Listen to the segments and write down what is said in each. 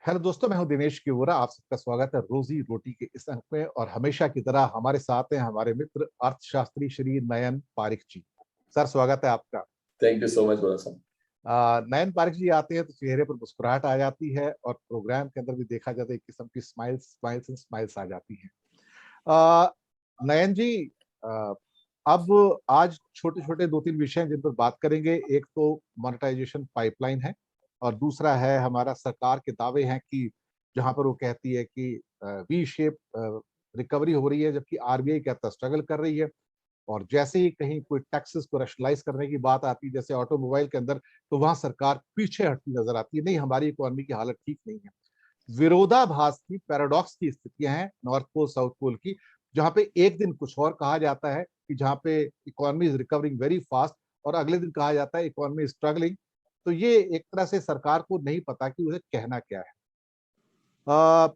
Hello दोस्तों, मैं हूं दिनेश की वोरा। आप सबका स्वागत है रोजी रोटी के इस अंक में। और हमेशा की तरह हमारे साथ हैं हमारे मित्र अर्थशास्त्री श्री नयन पारिक जी। सर, स्वागत है आपका। थैंक यू सो मच बोला सर। नयन पारिक जी आते हैं तो चेहरे पर मुस्कुराहट आ जाती है और प्रोग्राम के अंदर भी देखा जाता है एक किस्म की स्माइल्स स्माइल्स एंड स्माइल्स आ जाती हैं। अ, नयन जी, अ, अब आज छोटे छोटे दो तीन विषय हैं जिन पर बात करेंगे। एक तो मोनेटाइजेशन पाइपलाइन है और दूसरा है हमारा सरकार के दावे हैं कि जहां पर वो कहती है कि वी शेप रिकवरी हो रही है, जबकि आरबीआई कहता स्ट्रगल कर रही है। और जैसे ही कहीं कोई टैक्सेस को रैशनलाइज करने की बात आती है, जैसे ऑटोमोबाइल के अंदर, तो वहां सरकार पीछे हटती नजर आती है। नहीं, हमारी इकोनॉमी की हालत ठीक नहीं है। विरोधाभास की, पैराडॉक्स की स्थितियां हैं नॉर्थ पोल साउथ पोल की, जहां पे एक दिन कुछ और कहा जाता है कि जहां पे economy is recovering very fast, और अगले दिन कहा जाता है इकोनॉमी इज स्ट्रगलिंग। तो ये एक तरह से सरकार को नहीं पता कि उसे कहना क्या है। अ,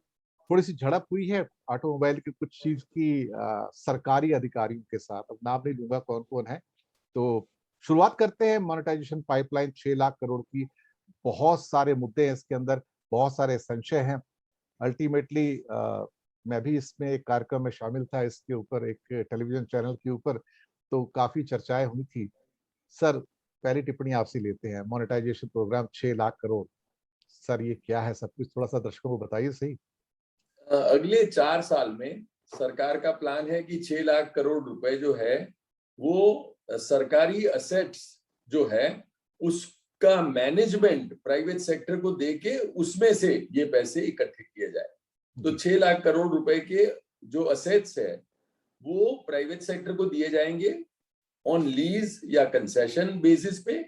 थोड़ी सी झड़प हुई है ऑटोमोबाइल की कुछ चीज की सरकारी अधिकारियों के साथ। अब नाम नहीं लूंगा कौन कौन है। तो शुरुआत करते हैं। मोनेटाइजेशन पाइपलाइन 6 लाख करोड़ की, बहुत सारे मुद्दे हैं इसके अंदर, बहुत सारे संशय हैं। अल्टीमेटली मैं भी इसमें एक कार्यक्रम में शामिल था, इसके ऊपर एक टेलीविजन चैनल के ऊपर, तो काफी चर्चाएं हुई थी। सर, पहली टिप्पणी आपसे लेते हैं। Monetization program 6 lakh crore, sir ये क्या है? सब कुछ थोड़ा सा दर्शकों को बताइए सही। अगले 4 साल में सरकार का प्लान है कि 6 लाख करोड़ रुपए जो है वो सरकारी असेट्स जो है उसका मैनेजमेंट प्राइवेट सेक्टर को देके उसमें से ये पैसे इकट्ठे किए जाए। तो जी 6 लाख करोड़ रुपए के जो असेट्स है वो प्राइवेट सेक्टर को दिए जाएंगे ऑन लीज या कंसेशन बेसिस पे।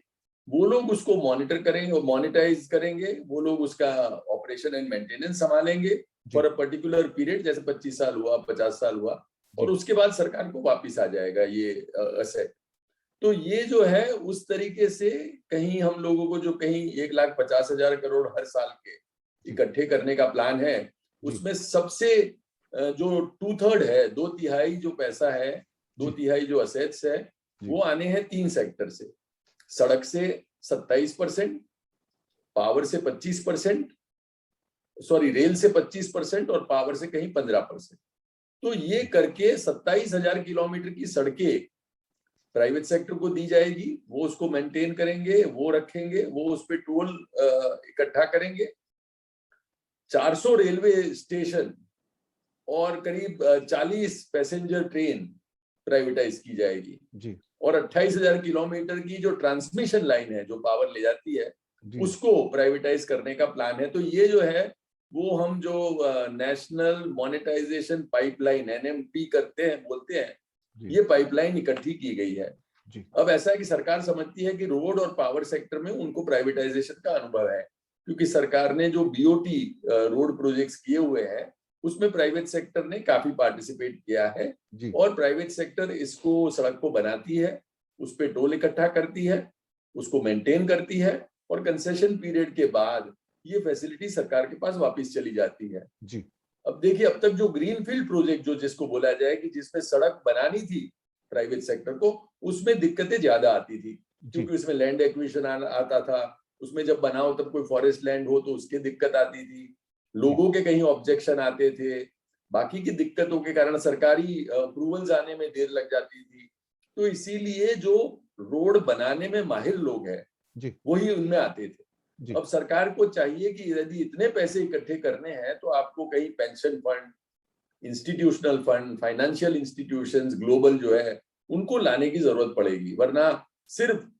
वो लोग उसको मॉनिटर करेंगे और मॉनिटाइज करेंगे। वो लोग उसका ऑपरेशन एंड मेंटेनेंस संभालेंगे जी फॉर अ पर्टिकुलर पीरियड, जैसे 25 साल हुआ, 50 साल हुआ, और जी उसके बाद सरकार को वापिस आ जाएगा ये असेट। तो ये जो है उस तरीके से कहीं हम लोगों को जो कहीं 1,50,000 करोड़ हर साल के जी इकट्ठे करने का प्लान है, जी उसमें सबसे जो 2/3 है, 2/3 जो पैसा है, दो जी तिहाई जो असेट्स है, जी वो आने हैं 3 सेक्टर से। सड़क से 27%, पावर से 25%, सॉरी रेल से 25% और पावर से कहीं 15%। तो ये करके 27,000 किलोमीटर की सड़कें प्राइवेट सेक्टर को दी जाएगी। वो उसको मेंटेन करेंगे, वो रखेंगे, वो उस पर टोल इकट्ठा करेंगे। 400 रेलवे स्टेशन और करीब 40 पैसेंजर ट्रेन प्राइवेटाइज की जाएगी। जी और 28,000 किलोमीटर की जो ट्रांसमिशन लाइन है जो पावर ले जाती है जी उसको प्राइवेटाइज करने का प्लान है। तो ये जो है वो हम जो नेशनल मोनेटाइजेशन पाइपलाइन एनएमपी करते हैं, बोलते हैं, जी ये पाइपलाइन इकट्ठी की गई है। जी अब ऐसा है कि सरकार समझती है कि रोड और पावर सेक्टर में उनको प्राइवेटाइजेशन का अनुभव है, क्योंकि सरकार ने जो बीओटी रोड प्रोजेक्ट्स किए हुए हैं उसमें प्राइवेट सेक्टर ने काफी पार्टिसिपेट किया है। जी और प्राइवेट सेक्टर इसको, सड़क को बनाती है, उस पे टोल इकट्ठा करती है, उसको मेंटेन करती है, और कंसेशन पीरियड के बाद ये फैसिलिटी सरकार के पास वापस चली जाती है। जी अब देखिए, अब तक जो ग्रीनफील्ड प्रोजेक्ट जो जिसको बोला जाए कि जिसमें सड़क बनानी थी प्राइवेट सेक्टर को, उसमें दिक्कतें ज्यादा आती थी, जी क्योंकि उसमें लैंड एक्विजिशन आता था। उसमें जब बनाओ तब कोई फॉरेस्ट लैंड हो तो उसकी दिक्कत आती थी, जी लोगों के कहीं ऑब्जेक्शन आते थे, बाकी की दिक्कतों के कारण सरकारी अप्रूवल्स आने में देर लग जाती थी। तो इसीलिए जो रोड बनाने में माहिर लोग हैं जी वही उनमें आते थे। जी अब सरकार को चाहिए कि यदि इतने पैसे इकट्ठे करने हैं तो आपको कहीं pension fund, institutional fund, financial institutions global जो है उनको लाने की जरूरत पड़ेगी, वरना सिर्फ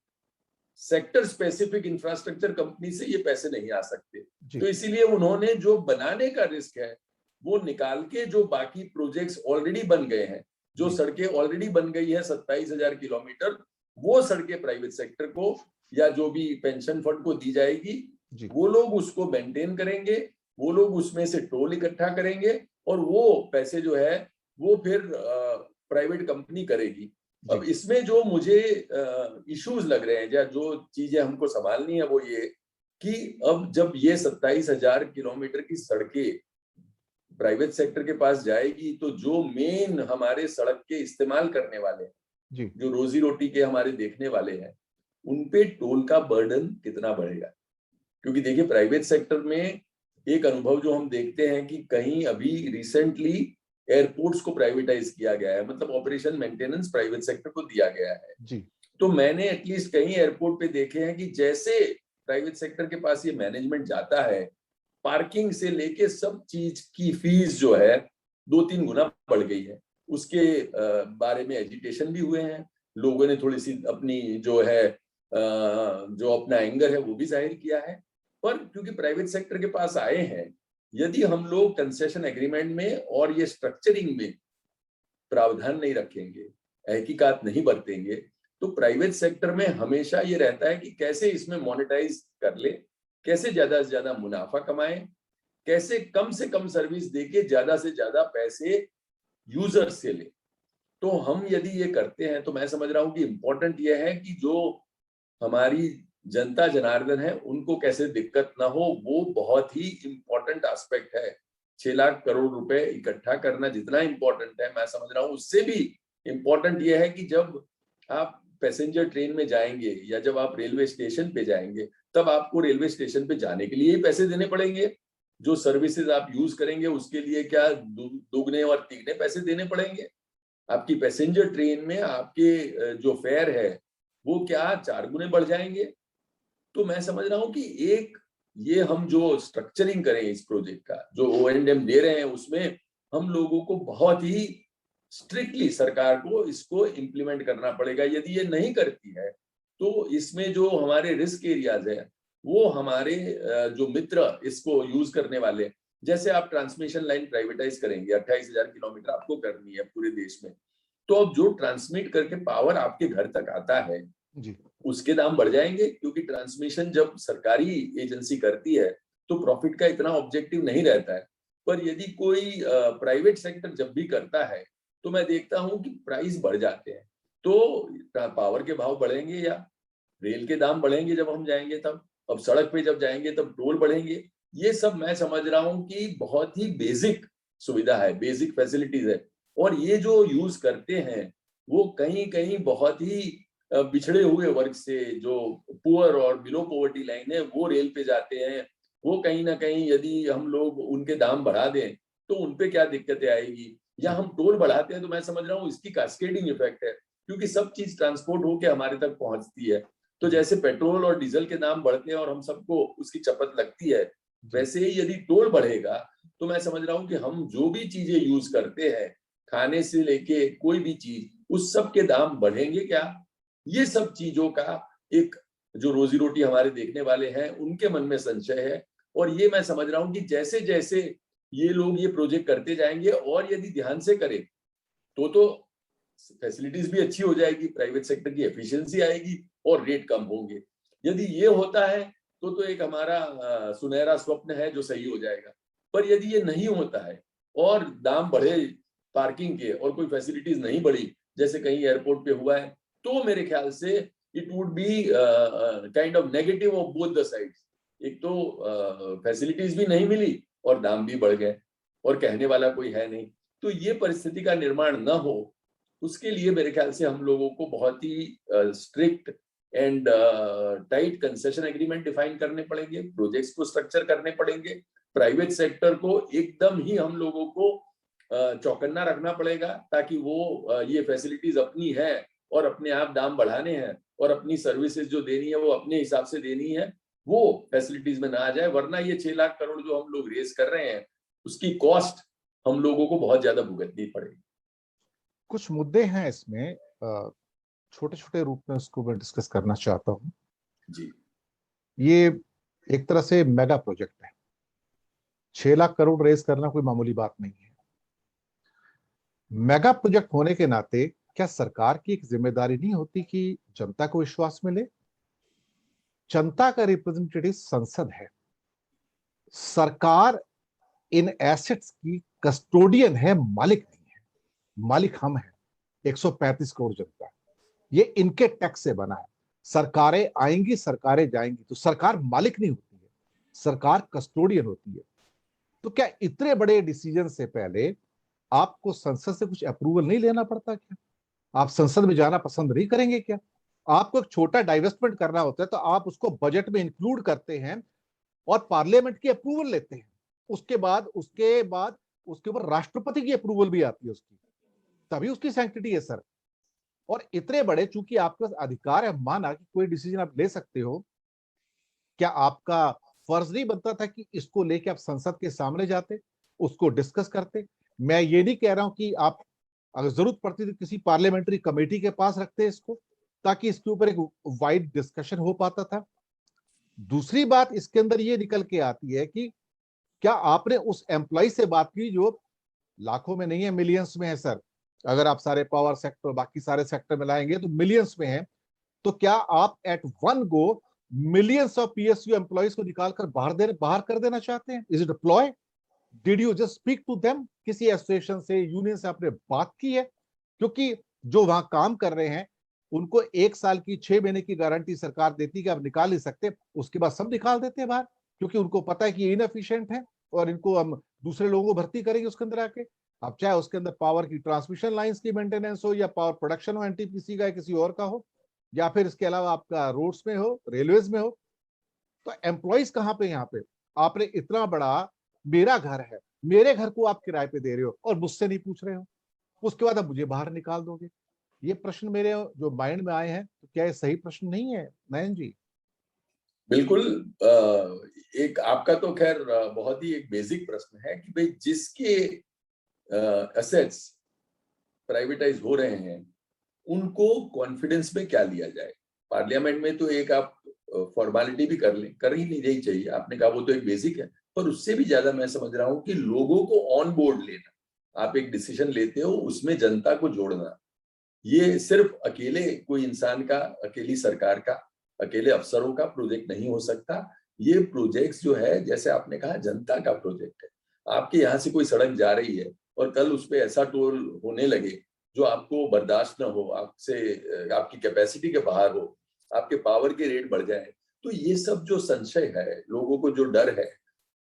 सेक्टर स्पेसिफिक इंफ्रास्ट्रक्चर कंपनी से ये पैसे नहीं आ सकते। जी तो इसीलिए उन्होंने जो बनाने का रिस्क है वो निकाल के जो बाकी प्रोजेक्ट्स ऑलरेडी बन गए हैं, जो जी सड़कें ऑलरेडी बन गई है 27,000 किलोमीटर, वो सड़कें प्राइवेट सेक्टर को या जो भी पेंशन फंड को दी जाएगी। जी वो लोग उसको मेंटेन करेंगे, वो लोग उसमें से टोल इकट्ठा करेंगे, और वो पैसे जो है वो फिर प्राइवेट कंपनी करेगी। अब जी इसमें जो मुझे इश्यूज लग रहे हैं या जो चीजें हमको संभालनी है वो ये कि अब जब ये 27,000 किलोमीटर की सड़कें प्राइवेट सेक्टर के पास जाएगी तो जो मेन हमारे सड़क के इस्तेमाल करने वाले हैं, जी जो रोजी रोटी के हमारे देखने वाले हैं, उन पे टोल का बर्डन कितना बढ़ेगा। क्योंकि देखिए प्राइवेट सेक्टर में एक अनुभव जो हम देखते हैं कि कहीं अभी रिसेंटली एयरपोर्ट्स को प्राइवेटाइज किया गया है, मतलब ऑपरेशन मेंटेनेंस प्राइवेट सेक्टर को दिया गया है जी। तो मैंने एटलीस्ट कई एयरपोर्ट पे देखे हैं कि जैसे प्राइवेट सेक्टर के पास ये मैनेजमेंट जाता है, पार्किंग से लेके सब चीज की फीस जो है 2-3 गुना बढ़ गई है। उसके बारे में एजिटेशन भी हुए हैं, लोगों ने थोड़ी सी अपनी जो है जो अपना एंगर है वो भी जाहिर किया है। पर क्योंकि प्राइवेट सेक्टर के पास आए हैं, यदि हम लोग कंसेशन एग्रीमेंट में और ये स्ट्रक्चरिंग में प्रावधान नहीं रखेंगे, तहकीकात नहीं बरतेंगे, तो प्राइवेट सेक्टर में हमेशा ये रहता है कि कैसे इसमें मोनेटाइज कर ले, कैसे ज्यादा से ज्यादा मुनाफा कमाए, कैसे कम से कम सर्विस देके ज्यादा से ज्यादा पैसे यूजर से ले। तो हम यदि ये करते हैं तो मैं समझ रहा हूं कि इंपॉर्टेंट ये है कि जो हमारी जनता जनार्दन है उनको कैसे दिक्कत ना हो, वो बहुत ही इंपॉर्टेंट एस्पेक्ट है। 6 लाख करोड़ रुपए इकट्ठा करना जितना इंपॉर्टेंट है, मैं समझ रहा हूँ उससे भी इंपॉर्टेंट ये है कि जब आप पैसेंजर ट्रेन में जाएंगे या जब आप रेलवे स्टेशन पे जाएंगे, तब आपको रेलवे स्टेशन पे जाने के लिए ही पैसे देने पड़ेंगे। जो सर्विसेज आप यूज करेंगे उसके लिए क्या दुगने और तिगने पैसे देने पड़ेंगे। आपकी पैसेंजर ट्रेन में आपके जो फेयर है वो क्या 4 गुने बढ़ जाएंगे। तो मैं समझ रहा हूँ कि एक ये हम जो स्ट्रक्चरिंग करें इस प्रोजेक्ट का, जो O&M दे रहे हैं, उसमें हम लोगों को बहुत ही स्ट्रिक्टली सरकार को इसको इम्प्लीमेंट करना पड़ेगा। यदि ये नहीं करती है तो इसमें जो हमारे रिस्क एरियाज है वो हमारे जो मित्र इसको यूज करने वाले, जैसे आप ट्रांसमिशन लाइन प्राइवेटाइज करेंगे, 28,000 किलोमीटर आपको करनी है पूरे देश में, तो अब जो ट्रांसमिट करके पावर आपके घर तक आता है जी। उसके दाम बढ़ जाएंगे, क्योंकि ट्रांसमिशन जब सरकारी एजेंसी करती है तो प्रॉफिट का इतना ऑब्जेक्टिव नहीं रहता है। पर यदि कोई प्राइवेट सेक्टर जब भी करता है तो मैं देखता हूं कि प्राइस बढ़ जाते हैं। तो पावर के भाव बढ़ेंगे या रेल के दाम बढ़ेंगे जब हम जाएंगे तब, अब सड़क पे जब जाएंगे तब टोल बढ़ेंगे। ये सब मैं समझ रहा हूँ कि बहुत ही बेसिक सुविधा है, बेसिक फैसिलिटीज है, और ये जो यूज करते हैं वो कहीं कहीं बहुत ही बिछड़े हुए वर्ग से, जो पुअर और बिलो पॉवर्टी लाइन है, वो रेल पे जाते हैं। वो कहीं ना कहीं यदि हम लोग उनके दाम बढ़ा दें तो उनपे क्या दिक्कतें आएगी, या हम टोल बढ़ाते हैं तो मैं समझ रहा हूँ इसकी कैस्केडिंग इफेक्ट है, क्योंकि सब चीज ट्रांसपोर्ट होके हमारे तक पहुंचती है। तो जैसे पेट्रोल और डीजल के दाम बढ़ते हैं और हम सबको उसकी चपत लगती है, वैसे ही यदि टोल बढ़ेगा तो मैं समझ रहा हूँ कि हम जो भी चीजें यूज करते हैं, खाने से लेके कोई भी चीज, उस सब के दाम बढ़ेंगे क्या। ये सब चीजों का एक जो रोजी रोटी हमारे देखने वाले हैं उनके मन में संशय है। और ये मैं समझ रहा हूँ कि जैसे जैसे ये लोग ये प्रोजेक्ट करते जाएंगे और यदि ध्यान से करें तो फैसिलिटीज भी अच्छी हो जाएगी, प्राइवेट सेक्टर की एफिशिएंसी आएगी और रेट कम होंगे। यदि ये होता है तो एक हमारा सुनहरा स्वप्न है जो सही हो जाएगा। पर यदि ये नहीं होता है और दाम बढ़े पार्किंग के और कोई फैसिलिटीज नहीं बढ़ी, जैसे कहीं एयरपोर्ट पे हुआ है, तो मेरे ख्याल से it would be kind of negative of both the sides. एक तो फैसिलिटीज भी नहीं मिली और दाम भी बढ़ गए और कहने वाला कोई है नहीं। तो ये परिस्थिति का निर्माण न हो, उसके लिए मेरे ख्याल से हम लोगों को बहुत ही strict and tight concession agreement define करने पड़ेंगे, प्रोजेक्ट्स को स्ट्रक्चर करने पड़ेंगे, प्राइवेट सेक्टर को एकदम ही हम लोगों को चौकन्ना रखना पड़ेगा, ताकि वो ये फैसिलिटीज अपनी है और अपने आप दाम बढ़ाने हैं और अपनी सर्विसेज जो देनी है वो अपने हिसाब से देनी है, वो फैसिलिटीज में ना आ जाए। वरना ये 6 लाख करोड़ जो हम लोग रेस कर रहे हैं उसकी कॉस्ट हम लोगों को बहुत ज्यादा भुगतनी पड़ेगी। कुछ मुद्दे हैं इसमें, छोटे छोटे रूप में उसको मैं डिस्कस करना चाहता हूँ। जी। ये एक तरह से मेगा प्रोजेक्ट है, 6 लाख करोड़ रेज करना कोई मामूली बात नहीं है। मेगा प्रोजेक्ट होने के नाते क्या सरकार की एक जिम्मेदारी नहीं होती कि जनता को विश्वास मिले? जनता का रिप्रेजेंटेटिव संसद है, सरकार इन एसेट्स की कस्टोडियन है, मालिक नहीं है। मालिक हम हैं, 135 करोड़ जनता, ये इनके टैक्स से बना है। सरकारें आएंगी, सरकारें जाएंगी, तो सरकार मालिक नहीं होती है, सरकार कस्टोडियन होती है। तो क्या इतने बड़े डिसीजन से पहले आपको संसद से कुछ अप्रूवल नहीं लेना पड़ता क्या? आप संसद में जाना पसंद नहीं करेंगे क्या? आपको एक छोटा डाइवेस्टमेंट करना होता है तो आप उसको बजट में इंक्लूड करते हैं और पार्लियामेंट की अप्रूवल लेते हैं। उसके बाद उसके ऊपर राष्ट्रपति की अप्रूवल भी आती है उसकी, तभी उसकी सैंक्टिटी है सर। और इतने बड़े, चूंकि आपके पास अधिकार है, माना कि कोई डिसीजन आप ले सकते हो, क्या आपका फर्ज नहीं बनता था कि इसको लेके आप संसद के सामने जाते, उसको डिस्कस करते? मैं ये नहीं कह रहा हूं कि आप अगर जरूरत पड़ती तो किसी पार्लियामेंट्री कमेटी के पास रखते इसको, ताकि इसके ऊपर एक वाइड डिस्कशन हो पाता था। दूसरी बात इसके अंदर ये निकल के आती है कि क्या आपने उस एम्प्लॉय से बात की जो लाखों में नहीं है, मिलियंस में है सर? अगर आप सारे पावर सेक्टर, बाकी सारे सेक्टर में लाएंगे तो मिलियंस में है। तो क्या आप at one go millions of PSU employees को निकालकर बाहर कर देना चाहते हैं? Is it a ploy? Did you just speak to them? किसी एसोसिएशन से, यूनियन से आपने बात की है? क्योंकि जो वहां काम कर रहे हैं उनको 1 साल की, 6 महीने की गारंटी सरकार देती कि आप निकाल नहीं सकते, उसके बाद सब निकाल देते हैं बाहर, क्योंकि उनको पता है कि ये इनएफिशिएंट है और इनको हम दूसरे लोगों को भर्ती करेंगे उसके अंदर आके। अब चाहे उसके अंदर पावर की ट्रांसमिशन लाइंस की मेंटेनेंस हो, या पावर प्रोडक्शन हो एनटीपीसी का, किसी और का हो, या फिर इसके अलावा आपका रोड्स में हो, रेलवेज में हो, तो एम्प्लॉइज कहाँ पे यहाँ पे? आपने इतना बड़ा, मेरा घर है, मेरे घर को आप किराए पे दे रहे हो और मुझसे नहीं पूछ रहे हो, उसके बाद आप मुझे बाहर निकाल दोगे। ये प्रश्न मेरे जो माइंड में आए हैं, तो क्या ये सही प्रश्न नहीं है नयन जी? बिल्कुल। एक आपका तो खैर बहुत ही एक बेसिक प्रश्न है कि भाई जिसके असेट्स प्राइवेटाइज हो रहे हैं उनको कॉन्फिडेंस में क्या लिया जाए। पार्लियामेंट में तो एक आप फॉर्मेलिटी भी कर ही नहीं रही चाहिए, आपने कहा वो तो एक बेसिक है, पर उससे भी ज्यादा मैं समझ रहा हूं कि लोगों को ऑन बोर्ड लेना। आप एक डिसीजन लेते हो, उसमें जनता को जोड़ना, ये सिर्फ अकेले कोई इंसान का, अकेली सरकार का, अकेले अफसरों का प्रोजेक्ट नहीं हो सकता। ये प्रोजेक्ट जो है, जैसे आपने कहा, जनता का प्रोजेक्ट है। आपके यहाँ से कोई सड़क जा रही है और कल उस पर ऐसा टोल होने लगे जो आपको बर्दाश्त ना हो, आपसे आपकी कैपेसिटी के बाहर हो, आपके पावर के रेट बढ़ जाए, तो ये सब जो संशय है, लोगों को जो डर है,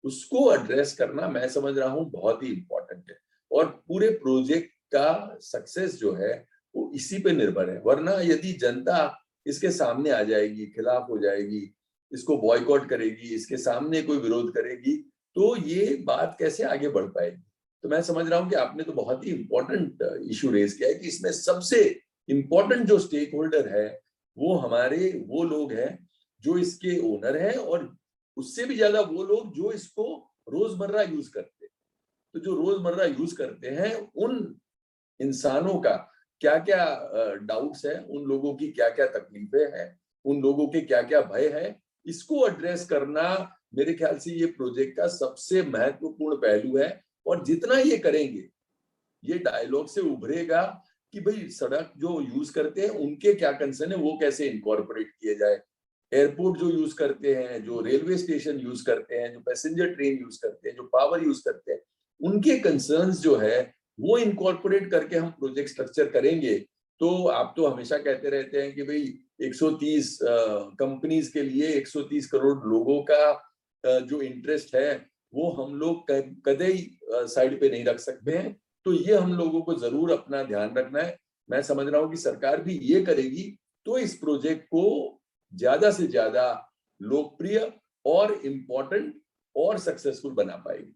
उसको एड्रेस करना मैं समझ रहा हूँ बहुत ही इंपॉर्टेंट है। और पूरे प्रोजेक्ट का सक्सेस जो है वो इसी पे निर्भर है। वरना यदि जनता इसके सामने आ जाएगी, खिलाफ हो जाएगी, इसको बॉयकॉट करेगी, इसके सामने कोई विरोध करेगी, तो ये बात कैसे आगे बढ़ पाएगी। तो मैं समझ रहा हूँ कि आपने तो बहुत ही इंपॉर्टेंट इशू रेज किया है कि इसमें सबसे इंपॉर्टेंट जो स्टेक होल्डर है वो हमारे वो लोग हैं जो इसके ओनर हैं, और उससे भी ज्यादा वो लोग जो इसको रोजमर्रा यूज करते हैं। तो जो रोजमर्रा यूज करते हैं उन इंसानों का क्या क्या डाउट्स है, उन लोगों की क्या क्या तकलीफें हैं, उन लोगों के क्या क्या भय है, इसको एड्रेस करना मेरे ख्याल से ये प्रोजेक्ट का सबसे महत्वपूर्ण पहलू है। और जितना ये करेंगे, ये डायलॉग से उभरेगा कि भाई सड़क जो यूज करते हैं उनके क्या कंसर्न है, वो कैसे इनकॉर्पोरेट किए जाए। एयरपोर्ट जो यूज करते हैं, जो रेलवे स्टेशन यूज करते हैं, जो पैसेंजर ट्रेन यूज करते हैं, जो पावर यूज करते हैं, उनके कंसर्न्स जो है वो इनकॉर्पोरेट करके हम प्रोजेक्ट स्ट्रक्चर करेंगे। तो आप तो हमेशा कहते रहते हैं कि भाई 130 कंपनीज के लिए 130 करोड़ लोगों का जो इंटरेस्ट है वो हम लोग कदे ही साइड पे नहीं रख सकते हैं। तो ये हम लोगों को जरूर अपना ध्यान रखना है। मैं समझ रहा हूँ कि सरकार भी ये करेगी तो इस प्रोजेक्ट को ज्यादा से ज्यादा लोकप्रिय और इम्पोर्टेंट और सक्सेसफुल बना पाएगी।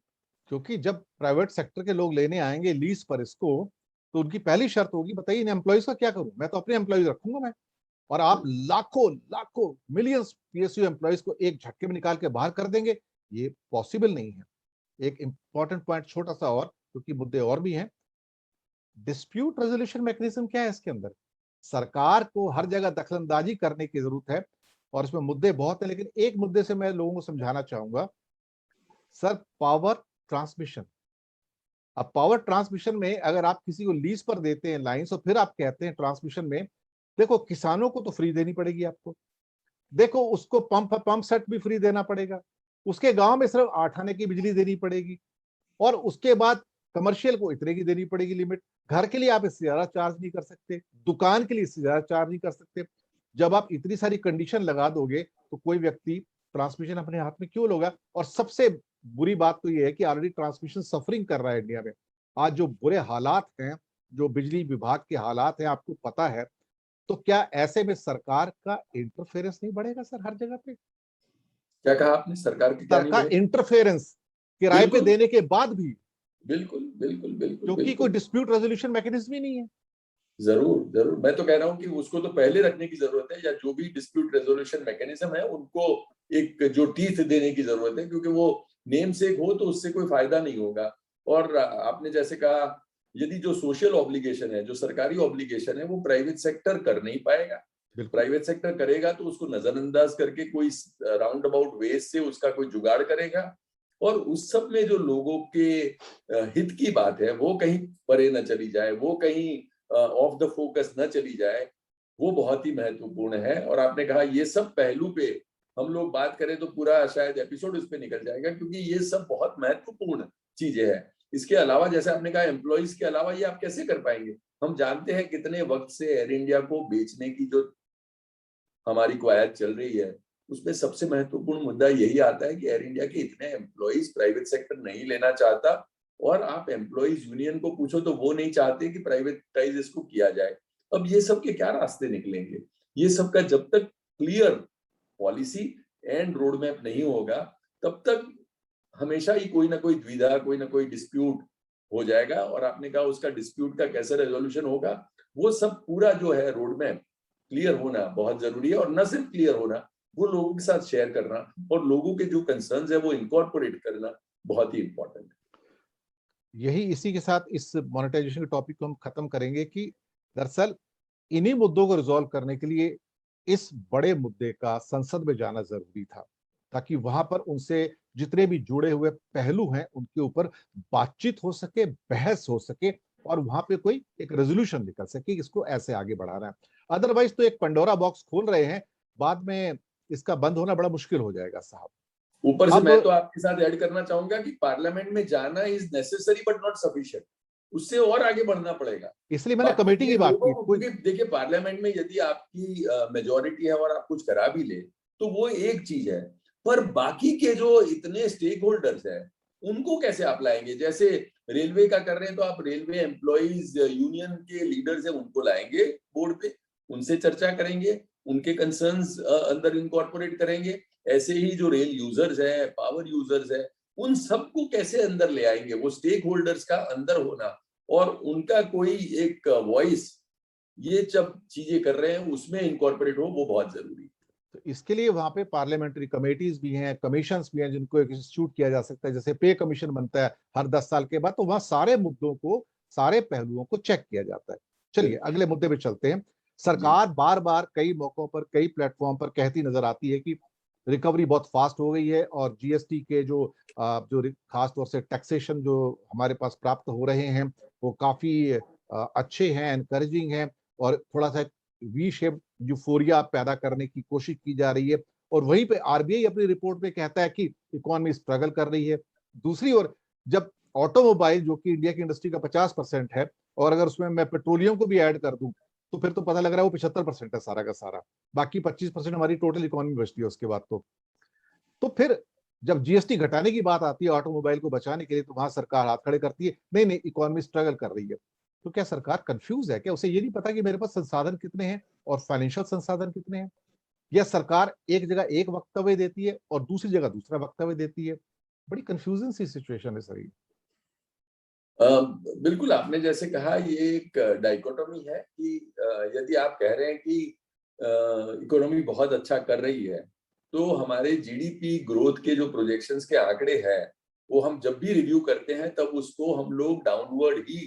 क्योंकि जब प्राइवेट सेक्टर के लोग लेने आएंगे लीज पर इसको, तो उनकी पहली शर्त होगी, बताइए इन एम्प्लॉयज का क्या करूं, मैं तो अपने एम्प्लॉयज रखूंगा मैं। और आप लाखों लाखों मिलियंस पीएसयू एम्प्लॉयज को एक झटके में निकाल के बाहर कर देंगे, ये पॉसिबल नहीं है। एक इंपॉर्टेंट पॉइंट छोटा सा और, क्योंकि मुद्दे और भी हैं, डिस्प्यूट रेजोल्यूशन मैकेनिज्म क्या है इसके अंदर? सरकार को हर जगह दखलंदाजी करने की जरूरत है, और इसमें मुद्दे बहुत हैं, लेकिन एक मुद्दे से मैं लोगों को समझाना चाहूंगा सर, पावर ट्रांसमिशन। अब पावर ट्रांसमिशन में अगर आप किसी को लीज पर देते हैं लाइंस, और फिर आप कहते हैं ट्रांसमिशन में, देखो किसानों को तो फ्री देनी पड़ेगी आपको, देखो उसको पंप सेट भी फ्री देना पड़ेगा, उसके गांव में सिर्फ 8 आने की बिजली देनी पड़ेगी, और उसके बाद कमर्शियल को इतने की देनी पड़ेगी लिमिट। घर के लिए आप इससे ज्यादा चार्ज नहीं कर सकते, दुकान के लिए इससे ज्यादा चार्ज नहीं कर सकते। जब आप इतनी सारी कंडीशन लगा दोगे तो कोई व्यक्ति ट्रांसमिशन अपने हाथ में क्यों लोगा? और सबसे बुरी बात तो यह है कि ऑलरेडी ट्रांसमिशन सफरिंग कर रहा है इंडिया में। आज जो बुरे हालात हैं, जो बिजली विभाग के हालात हैं, आपको पता है। तो क्या ऐसे में सरकार का इंटरफेरेंस नहीं बढ़ेगा सर हर जगह पे? क्या कहा आपने, सरकार की क्या नहीं सरकार बढ़ेगी? इंटरफेरेंस, किराए पे देने के बाद भी, बिल्कुल बिल्कुल बिल्कुल, क्योंकि कोई डिस्प्यूट रेजोल्यूशन मैकेनिज्म ही नहीं है। जरूर जरूर, मैं तो कह रहा हूँ कि उसको तो पहले रखने की जरूरत है, या जो भी डिस्प्यूट रेजोल्यूशन मैकेनिज्म है उनको एक जो टीथ देने की जरूरत है, क्योंकि वो नेम सेक हो तो उससे कोई फायदा नहीं होगा। और आपने जैसे कहा, यदि जो सोशल ऑब्लिगेशन है, जो सरकारी ऑब्लिगेशन है, वो प्राइवेट सेक्टर कर नहीं पाएगा। प्राइवेट सेक्टर करेगा तो उसको नजरअंदाज करके कोई राउंड अबाउट वे से उसका कोई जुगाड़ करेगा, और उस सब में जो लोगों के हित की बात है वो कहीं परे न चली जाए, वो कहीं ऑफ द फोकस न चली जाए, वो बहुत ही महत्वपूर्ण है। और आपने कहा ये सब पहलू पे हम लोग बात करें तो पूरा शायद एपिसोड उस पे निकल जाएगा, क्योंकि ये सब बहुत महत्वपूर्ण चीजें हैं। इसके अलावा जैसे आपने कहा एम्प्लॉइज के अलावा ये आप कैसे कर पाएंगे? हम जानते हैं कितने वक्त से एयर इंडिया को बेचने की जो हमारी कवायद चल रही है, उसमें सबसे महत्वपूर्ण मुद्दा यही आता है कि एयर इंडिया के इतने एम्प्लॉइज प्राइवेट सेक्टर नहीं लेना चाहता, और आप एम्प्लॉइज यूनियन को पूछो तो वो नहीं चाहते कि प्राइवेटाइज इसको किया जाए। अब ये सब के क्या रास्ते निकलेंगे? ये सब का जब तक clear policy and road map नहीं होगा, तब तक हमेशा ही कोई ना कोई द्विधा, कोई ना कोई डिस्प्यूट हो जाएगा। और आपने कहा उसका डिस्प्यूट का कैसे रेजोल्यूशन होगा, वो सब पूरा जो है रोड मैप क्लियर होना बहुत जरूरी है। और न सिर्फ क्लियर होना, वो लोगों के साथ शेयर करना, और लोगों के जो कंसर्न्स है वो इनकॉर्पोरेट करना बहुत ही इंपॉर्टेंट है। यही इसी के साथ इस मोनेटाइजेशन के टॉपिक को हम खत्म करेंगे कि दरअसल इन्हीं मुद्दों को रिजॉल्व करने के लिए इस बड़े मुद्दे का संसद में जाना जरूरी था, ताकि वहां पर उनसे जितने भी जुड़े हुए पहलू हैं उनके ऊपर बातचीत हो सके, बहस हो सके, और वहां पे कोई एक रेजोल्यूशन निकल सके इसको ऐसे आगे बढ़ाना है। अदरवाइज तो एक पंडोरा बॉक्स खोल रहे हैं, बाद में इसका बंद होना बड़ा मुश्किल हो जाएगा साहब। ऊपर से अब मैं तो आपके साथ ऐड करना चाहूंगा कि पार्लियामेंट में जाना is necessary but not sufficient, उससे और आगे बढ़ना पड़ेगा। इसलिए मैंने कमेटी की बात की। क्योंकि देखिए पार्लियामेंट में यदि आपकी मेजोरिटी है और आप कुछ करा भी ले तो वो एक चीज है, पर बाकी के जो इतने स्टेक होल्डर्स है उनको कैसे आप लाएंगे? जैसे रेलवे का कर रहे हैं तो आप रेलवे एम्प्लॉइज यूनियन के लीडर्स है उनको लाएंगे बोर्ड पे, उनसे चर्चा करेंगे, उनके कंसर्न्स अंदर इनकॉर्पोरेट करेंगे। ऐसे ही जो रेल यूजर्स है, पावर यूजर्स है, उन सबको कैसे अंदर ले आएंगे? वो स्टेक होल्डर्स का अंदर होना और उनका कोई एक वॉइस, ये जब चीजें कर रहे हैं उसमें इनकॉर्पोरेट हो, वो बहुत जरूरी है। तो इसके लिए वहां पे पार्लियामेंट्री कमेटीज भी हैं, कमीशंस भी हैं जिनको इंस्टीट्यूट किया जा सकता है, जैसे पे कमीशन बनता है हर 10 साल के बाद, तो वहां सारे मुद्दों को, सारे पहलुओं को चेक किया जाता है। चलिए अगले मुद्दे पे चलते हैं। सरकार बार बार कई मौकों पर, कई प्लेटफॉर्म पर कहती नजर आती है कि रिकवरी बहुत फास्ट हो गई है, और जीएसटी के जो खासतौर से टैक्सेशन जो हमारे पास प्राप्त हो रहे हैं वो काफी अच्छे हैं, एनकरेजिंग हैं, और थोड़ा सा वी शेप यूफोरिया पैदा करने की कोशिश की जा रही है। और वहीं पे आरबीआई अपनी रिपोर्ट में कहता है कि इकोनॉमी स्ट्रगल कर रही है। दूसरी ओर जब ऑटोमोबाइल, जो कि इंडिया की इंडस्ट्री का 50% है, और अगर उसमें मैं पेट्रोलियम को भी ऐड कर दूं तो फिर तो पता लग रहा है वो 75% है सारा का सारा, बाकी 25% हमारी टोटल इकोनॉमी बचती है उसके बाद। तो फिर जब जीएसटी घटाने की बात आती है ऑटोमोबाइल को बचाने के लिए, तो वहां सरकार हाथ खड़े करती है, नहीं नहीं इकोनॉमी स्ट्रगल कर रही है। तो क्या सरकार कंफ्यूज है? क्या उसे ये नहीं पता कि मेरे पास संसाधन कितने हैं और फाइनेंशियल संसाधन कितने हैं? या सरकार एक जगह एक वक्तव्य देती है और दूसरी जगह दूसरा वक्तव्य देती है? बड़ी कंफ्यूजन सी सिचुएशन है सर ये। बिल्कुल, आपने जैसे कहा ये एक डाइकोटोमी है कि यदि आप कह रहे हैं कि इकोनॉमी बहुत अच्छा कर रही है, तो हमारे जीडीपी ग्रोथ के जो प्रोजेक्शंस के आंकड़े हैं वो हम जब भी रिव्यू करते हैं तब उसको हम लोग डाउनवर्ड ही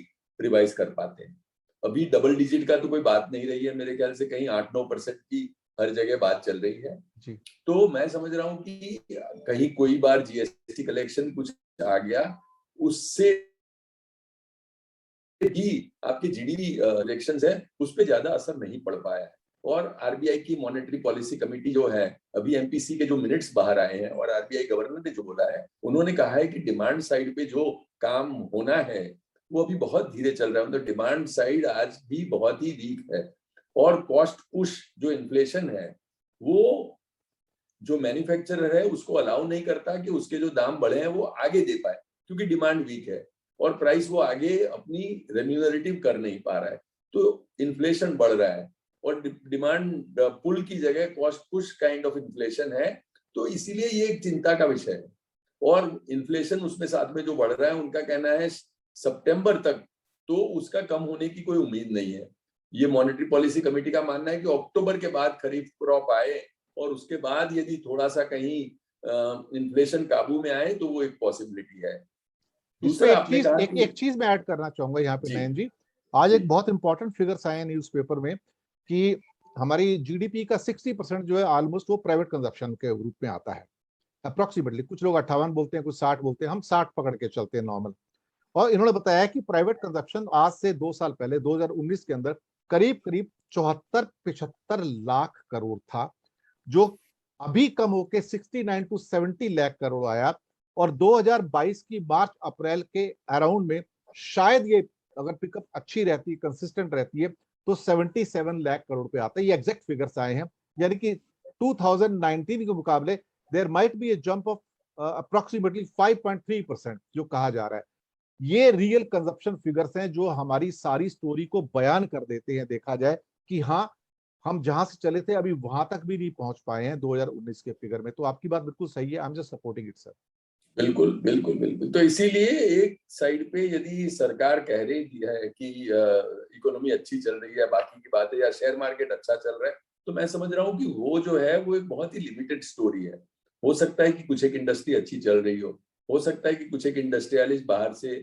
रिवाइज कर पाते हैं। अभी डबल डिजिट का तो कोई बात नहीं रही है, मेरे ख्याल से कहीं 8-9% की हर जगह बात चल रही है जी। तो मैं समझ रहा हूँ कि कहीं कोई बार जीएसटी कलेक्शन कुछ आ गया, उससे भी आपके जीडीपी इलेक्शंस है उस पे ज्यादा असर नहीं पड़ पाया है। और आरबीआई की मॉनेटरी पॉलिसी कमेटी जो है, अभी एमपीसी के जो मिनट्स बाहर आए हैं और आरबीआई गवर्नर ने जो बोला है, उन्होंने कहा है कि डिमांड साइड पे जो काम होना है वो अभी बहुत धीरे चल रहा है, मतलब डिमांड साइड आज भी बहुत ही वीक है। और कॉस्ट पुश जो इन्फ्लेशन है वो जो मैन्युफैक्चरर है उसको अलाउ नहीं करता कि उसके जो दाम बढ़े हैं वो आगे दे पाए, क्योंकि डिमांड वीक है और प्राइस वो आगे अपनी रेम्यूनरेटिव कर नहीं पा रहा है, तो इन्फ्लेशन बढ़ रहा है और डिमांड पुल की जगह cost push kind of inflation है। तो इसीलिए ये एक चिंता का विषय है। और इन्फ्लेशन उसमें साथ में जो बढ़ रहा है, उनका कहना है सितंबर तक तो उसका कम होने की कोई उम्मीद नहीं है। ये मॉनेटरी पॉलिसी कमेटी का मानना है कि अक्टूबर के बाद खरीफ क्रॉप आए और उसके बाद यदि थोड़ा सा कहीं इन्फ्लेशन काबू में आए तो वो एक पॉसिबिलिटी है। इसमें दूसरा आपने कहा कि एक चीज मैं ऐड करना चाहूंगा यहाँ पे जी नयन जी। आज जी एक बहुत इंपॉर्टेंट फिगर्स आए हैं न्यूज़पेपर में कि हमारी जीडीपी का 60% जो है ऑलमोस्ट वो प्राइवेट कंजप्शन के रूप में आता है अप्रोक्सीमेटली। कुछ लोग 58 बोलते हैं, कुछ 60 बोलते हैं, हम 60 पकड़ के चलते हैं नॉर्मल। और इन्होंने बताया कि प्राइवेट कंजप्शन आज से 2 साल पहले 2019 के अंदर करीब करीब 74-75 लाख करोड़ था, जो अभी कम होके 69 to 70 लाख करोड़ आया। और 2022 की मार्च अप्रैल के अराउंड में शायद ये अगर पिकअप अच्छी रहती है, कंसिस्टेंट रहती है, तो 77 लाख करोड़ पे आता है। ये एग्जैक्ट फिगर्स आए हैं, यानी कि 2019 के मुकाबले there might be a jump of approximately 5.3% जो कहा जा रहा है। ये रियल कंजप्शन फिगर्स हैं जो हमारी सारी स्टोरी को बयान कर देते हैं। देखा जाए कि हाँ, हम जहां से चले थे अभी वहां तक भी नहीं पहुंच पाए हैं 2019 के फिगर में। तो आपकी बात बिल्कुल सही है, I am just supporting it sir. बिल्कुल बिल्कुल बिल्कुल। तो इसीलिए एक साइड पे यदि सरकार कह रही है कि इकोनॉमी अच्छी चल रही है, बाकी की बात है, या शेयर मार्केट अच्छा चल रहा है, तो मैं समझ रहा हूँ कि वो जो है वो एक बहुत ही लिमिटेड स्टोरी है। हो सकता है कि कुछ एक इंडस्ट्री अच्छी चल रही हो सकता है कि कुछ एक इंडस्ट्रियलिस्ट बाहर से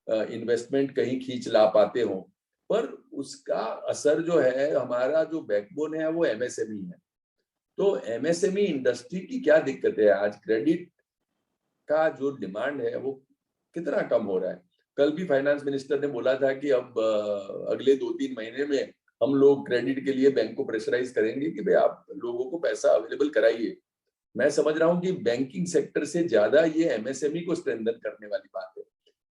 इन्वेस्टमेंट कहीं खींच ला पाते हो, पर उसका असर जो है, हमारा जो बैकबोन है वो एमएसएमई है। तो एमएसएमई इंडस्ट्री की क्या दिक्कत है आज? क्रेडिट का जो डिमांड है वो कितना कम हो रहा है। कल भी फाइनेंस मिनिस्टर ने बोला था कि अब अगले 2-3 महीने में हम लोग क्रेडिट के लिए बैंक को प्रेशराइज करेंगे कि भाई आप लोगों को पैसा अवेलेबल कराइए। मैं समझ रहा हूँ कि बैंकिंग सेक्टर से ज्यादा ये एमएसएमई को स्ट्रेंथन करने वाली बात है,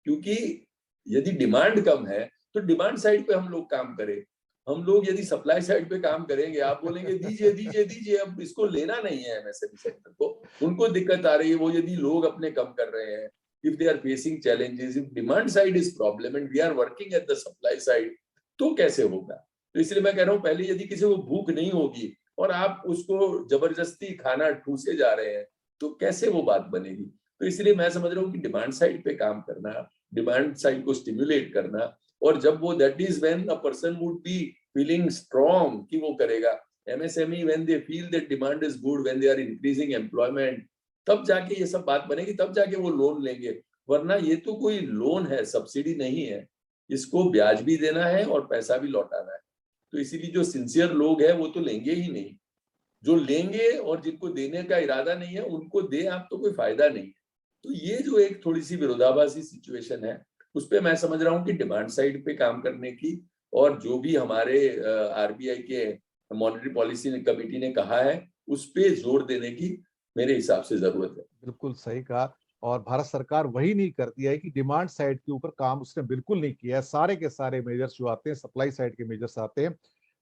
क्योंकि यदि डिमांड कम है तो डिमांड साइड पे हम लोग काम करें। हम लोग यदि सप्लाई साइड पे काम करेंगे, आप बोलेंगे दीजिए दीजिए दीजिए, अब इसको लेना नहीं है एमएसएमई सेक्टर को, उनको दिक्कत आ रही है। वो यदि लोग अपने कम कर रहे हैं, if they are facing challenges, if demand side is problem and we are working at the supply side, तो कैसे होगा? तो इसलिए मैं कह रहा हूँ, पहले यदि किसी को भूख नहीं होगी और आप उसको जबरदस्ती खाना ठूसे जा रहे हैं, तो कैसे वो बात बनेगी? तो इसलिए मैं समझ रहा हूँ कि डिमांड साइड पे काम करना, डिमांड साइड को स्टिमुलेट करना, और जब वो that is when a person would be feeling strong कि वो करेगा। MSME when they feel that demand is good, when they are increasing employment, तब जाके ये सब बात बनेगी, तब जाके वो लोन लेंगे। वरना ये तो कोई लोन है, सब्सिडी नहीं है। इसको ब्याज भी देना है और पैसा भी लौटाना है। तो इसीलिए जो सिंसियर लोग हैं वो तो लेंगे ही नहीं। जो लेंगे और जिनको देने का इरादा नहीं है उनको दे आप, तो कोई फायदा नहीं है। तो ये जो एक थोड़ी सी विरोधाभासी सिचुएशन है, उस पर मैं समझ रहा हूँ कि डिमांड साइड पे काम करने की, और जो भी हमारे आरबीआई के मॉनेटरी पॉलिसी कमेटी ने कहा है उस पे जोर देने की मेरे हिसाब से जरूरत है। बिल्कुल सही कहा। और भारत सरकार वही नहीं करती है कि डिमांड साइड के ऊपर काम उसने बिल्कुल नहीं किया है। सारे के सारे मेजर्स जो आते हैं सप्लाई साइड के मेजर्स आते हैं।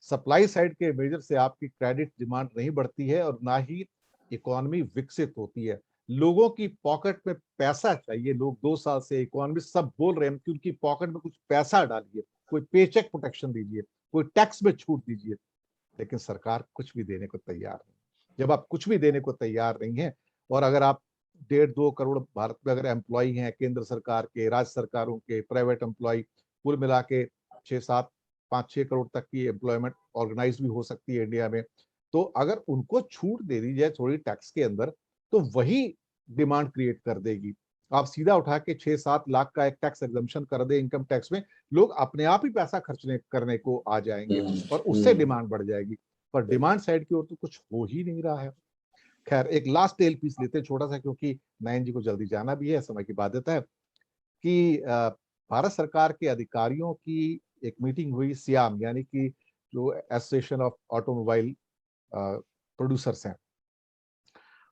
सप्लाई साइड के मेजर से आपकी क्रेडिट डिमांड नहीं बढ़ती है और ना ही इकोनॉमी विकसित होती है। लोगों की पॉकेट में पैसा चाहिए। लोग 2 साल से इकोनॉमी सब बोल रहे हैं कि उनकी पॉकेट में कुछ पैसा डालिए, कोई पेचेक प्रोटेक्शन दीजिए, कोई टैक्स में छूट दीजिए, लेकिन सरकार कुछ भी देने को तैयार नहीं। जब आप कुछ भी देने को तैयार नहीं है, और अगर आप 1.5-2 करोड़ भारत में अगर एम्प्लॉय हैं, केंद्र सरकार के, राज्य सरकारों के, प्राइवेट एम्प्लॉय, कुल मिला के 6-7, 5-6 करोड़ तक की एम्प्लॉयमेंट ऑर्गेनाइज भी हो सकती है इंडिया में, तो अगर उनको छूट दे दी जाए थोड़ी टैक्स के अंदर, तो वही डिमांड क्रिएट कर देगी। आप सीधा उठा के 6-7 लाख का एक टैक्स एग्जम्पशन कर दे इनकम टैक्स में, लोग अपने आप ही पैसा खर्चने करने को आ जाएंगे और उससे डिमांड बढ़ जाएगी। पर डिमांड साइड की ओर तो कुछ हो ही नहीं रहा है। खैर, एक लास्ट टेल पीस लेते हैं छोटा सा, क्योंकि नयन जी को जल्दी जाना भी है, समय की बाध्यता है। कि भारत सरकार के अधिकारियों की एक मीटिंग हुई सियाम, यानी कि जो एसोसिएशन ऑफ ऑटोमोबाइल प्रोड्यूसर्स हैं,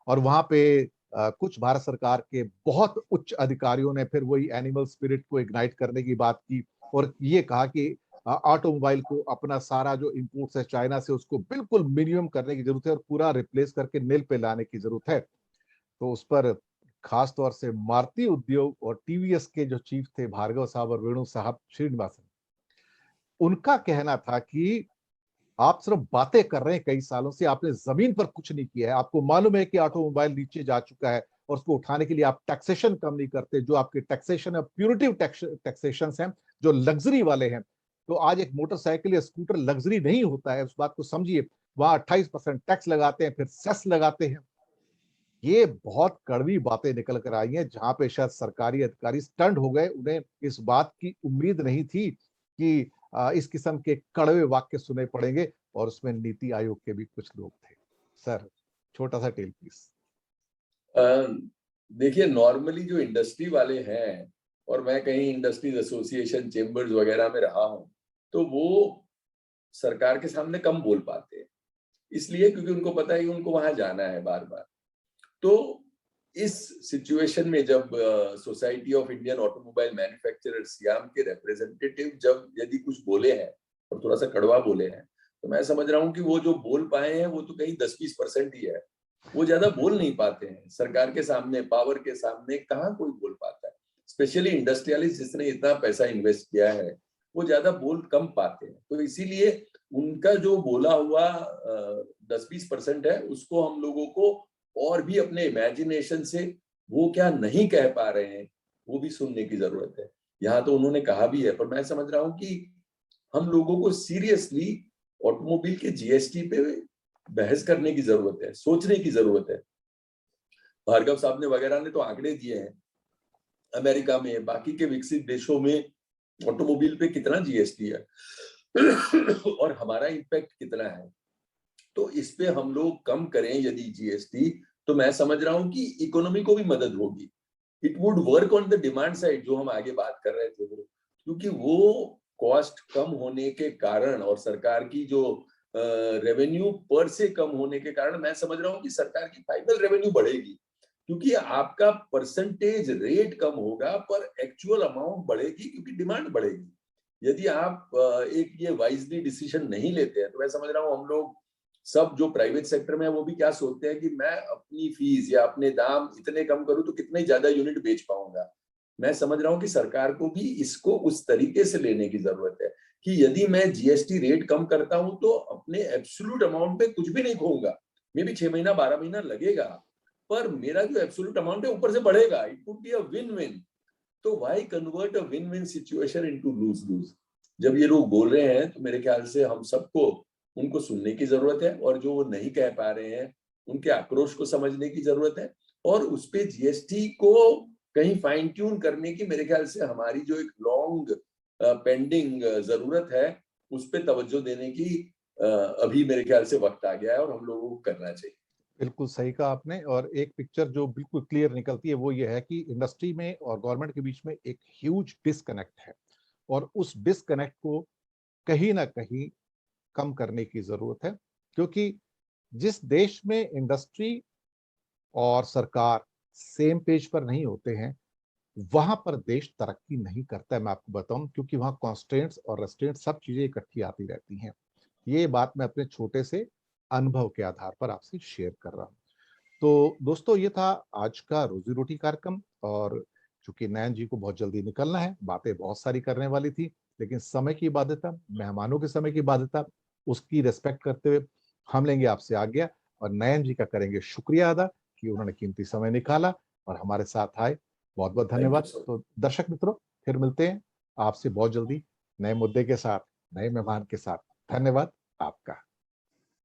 और वहां पे कुछ भारत सरकार के बहुत उच्च अधिकारियों ने फिर वही एनिमल स्पिरिट को इग्नाइट करने की बात की और ये कहा कि ऑटोमोबाइल को अपना सारा जो इंपोर्ट्स है चाइना से उसको बिल्कुल मिनिमम करने की जरूरत है और पूरा रिप्लेस करके निल पे लाने की जरूरत है। तो उस पर खास तौर से मारुति उद्योग और टीवीएस के जो चीफ थे भार्गव साहब और वेणु साहब श्रीनिवासन, उनका कहना था कि आप सिर्फ बातें कर रहे हैं, कई सालों से आपने जमीन पर कुछ नहीं किया है। आपको मालूम है कि ऑटोमोबाइल नीचे जा चुका है, और उसको उठाने के लिए आप टैक्सेशन कम नहीं करते, जो आपके टैक्सेशन है प्यूरिटिव टैक्सेशन हैं, जो लग्जरी वाले हैं। तो आज एक मोटरसाइकिल या स्कूटर लग्जरी नहीं होता है, उस बात को समझिए। वहां 28% टैक्स लगाते हैं, फिर सेस लगाते हैं। ये बहुत कड़वी बातें निकल कर आई हैं, जहां पे शायद सरकारी अधिकारी स्टंट हो गए। उन्हें इस बात की उम्मीद नहीं थी कि इस किस्म के कड़वे वाक्य सुने पड़ेंगे, और उसमें नीति आयोग के भी कुछ लोग थे। सर, छोटा सा टेल प्लीज। देखिए, नॉर्मली जो इंडस्ट्री वाले हैं, और मैं कहीं इंडस्ट्रीज एसोसिएशन चेंबर्स वगैरह में रहा हूं, तो वो सरकार के सामने कम बोल पाते हैं, इसलिए क्योंकि उनको पता है कि उनको वहां जाना है बार बार। तो इस सिचुएशन में जब society of Indian automobile manufacturers SIAM के रिप्रेजेंटेटिव जब यदि कुछ बोले हैं और थोड़ा सा कड़वा बोले हैं, तो मैं समझ रहा हूं कि वो जो बोल पाए हैं वो तो कहीं 10-20% ही है। वो ज्यादा बोल नहीं पाते हैं सरकार के सामने, पावर के सामने कहाँ कोई बोल पाता है। स्पेशली इंडस्ट्रियलिस्ट जिसने इतना पैसा इन्वेस्ट किया है, वो ज्यादा बोल कम पाते हैं। तो इसीलिए उनका जो बोला हुआ 10-20% है, उसको हम लोगों को और भी अपने इमेजिनेशन से वो क्या नहीं कह पा रहे हैं वो भी सुनने की जरूरत है। यहाँ तो उन्होंने कहा भी है, पर मैं समझ रहा हूँ कि हम लोगों को सीरियसली ऑटोमोबाइल के जीएसटी पे बहस करने की जरूरत है, सोचने की जरूरत है। भार्गव साहब ने वगैरह ने तो आंकड़े दिए हैं, अमेरिका में, बाकी के विकसित देशों में ऑटोमोबाइल पे कितना जीएसटी है और हमारा इम्पैक्ट कितना है। तो इस पे हम लोग कम करें यदि जीएसटी, तो मैं समझ रहा हूं कि इकोनॉमी को भी मदद होगी। It would work on the demand side, जो हम आगे बात कर रहे थे वो, क्योंकि वो कॉस्ट कम होने के कारण और सरकार की जो रेवेन्यू पर से कम होने के कारण मैं समझ रहा हूं कि सरकार की फाइनल रेवेन्यू बढ़ेगी, क्योंकि आपका परसेंटेज रेट कम होगा पर एक्चुअल अमाउंट बढ़ेगी, क्योंकि डिमांड बढ़ेगी। यदि आप एक ये वाइजली डिसीजन नहीं लेते हैं, तो मैं समझ रहा हूँ हम लोग सब जो प्राइवेट सेक्टर में है वो भी क्या सोचते हैं कि मैं अपनी फीस या अपने दाम इतने कम करूं तो कितने ज्यादा यूनिट बेच पाऊंगा। मैं समझ रहा हूं कि सरकार को भी इसको उस तरीके से लेने की जरूरत है कि यदि मैं जीएसटी रेट कम करता हूं तो अपने एब्सोल्यूट अमाउंट पे कुछ भी नहीं खोऊंगा, मे बी 6 महीना 12 महीना लगेगा, पर मेरा जो एब्सोल्यूट अमाउंट है ऊपर से बढ़ेगा। It would be a win win. तो why convert a win win situation into lose lose. जब ये लोग बोल रहे हैं तो मेरे ख्याल से हम सबको उनको सुनने की जरूरत है, और जो वो नहीं कह पा रहे हैं उनके आक्रोश को समझने की जरूरत है, और उस पे जीएसटी को कहीं फाइन ट्यून करने की मेरे ख्याल से हमारी जो एक लॉन्ग पेंडिंग जरूरत है उस पे तवज्जो देने की अभी मेरे ख्याल से वक्त आ गया है, और हम लोगों को करना चाहिए। बिल्कुल सही कहा आपने। और एक पिक्चर जो बिल्कुल क्लियर निकलती है वो ये है कि इंडस्ट्री में और गवर्नमेंट के बीच में एक ह्यूज डिस्कनेक्ट है, और उस डिस्कनेक्ट को कहीं ना कहीं कम करने की जरूरत है। क्योंकि जिस देश में इंडस्ट्री और सरकार सेम पेज पर नहीं होते हैं, वहां पर देश तरक्की नहीं करता है। मैं आपको बताऊं, क्योंकि वहां कॉन्स्ट्रेंट्स और रेस्ट्रेंट्स सब चीजें इकट्ठी आती रहती हैं। ये बात मैं अपने छोटे से अनुभव के आधार पर आपसे शेयर कर रहा हूं। तो दोस्तों, ये था आज का रोजी रोटी कार्यक्रम। और चूंकि नयन जी को बहुत जल्दी निकलना है, बातें बहुत सारी करने वाली थी, लेकिन समय की बाध्यता, मेहमानों के समय की बाध्यता, उसकी रेस्पेक्ट करते हुए हम लेंगे आपसे आज्ञा, और नयन जी का करेंगे शुक्रिया अदा कि उन्होंने कीमती समय निकाला और हमारे साथ आए। बहुत बहुत थैंक यू धन्यवाद। सर। तो दर्शक मित्रों, फिर मिलते हैं आपसे बहुत जल्दी नए मुद्दे के साथ, नए मेहमान के साथ। धन्यवाद आपका।